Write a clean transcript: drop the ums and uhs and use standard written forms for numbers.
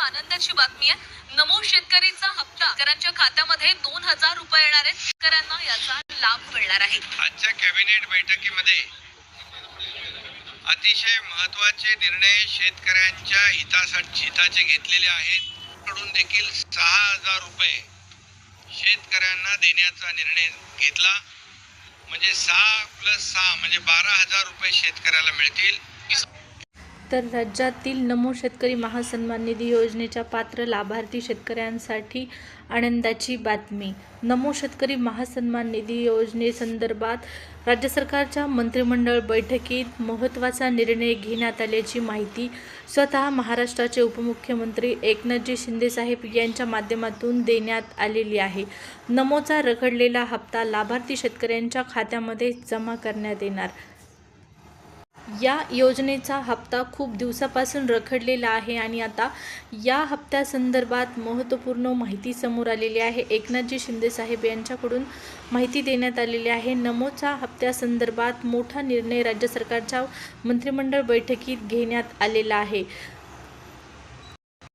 आनंदाची बातमी आहे। नमो शेतकरीचा हप्ता शेतकऱ्यांच्या खात्यामध्ये 2000 रुपये येणार आहेत। शेतकऱ्यांना याचा लाभ मिळणार आहे। आजच्या कॅबिनेट बैठकीमध्ये अतिशय महत्त्वाचे निर्णय शेतकऱ्यांच्या हिताचे घेतलेले आहेत। कडून देखील 6000 रुपये शेतकऱ्यांना देण्याचा निर्णय घेतला, म्हणजे 6 + 6 म्हणजे 12000 रुपये शेतकऱ्याला मिळतील। तर राज्यातील नमो शेतकरी महासन्मान निधी योजनेच्या पात्र लाभार्थी शेतकऱ्यांसाठी आनंदाची बातमी। नमो शेतकरी महासन्मान निधी योजनेसंदर्भात राज्य सरकारच्या मंत्रिमंडळ बैठकीत महत्त्वाचा निर्णय घेण्यात आल्याची माहिती स्वतः महाराष्ट्राचे उपमुख्यमंत्री एकनाथजी शिंदेसाहेब यांच्या माध्यमातून देण्यात आलेली आहे। नमोचा रखडलेला हप्ता लाभार्थी शेतकऱ्यांच्या खात्यामध्ये जमा करण्यात येणार। या योजनेचा हप्ता खूप दिवसापासून रखडलेला आहे आणि आता या हप्त्यासंदर्भात महत्त्वपूर्ण माहिती समोर आलेली आहे। एकनाथजी शिंदेसाहेब यांच्याकडून माहिती देण्यात आलेली आहे। नमोच्या हप्त्यासंदर्भात मोठा निर्णय राज्य सरकारच्या मंत्रिमंडळ बैठकीत घेण्यात आलेला आहे।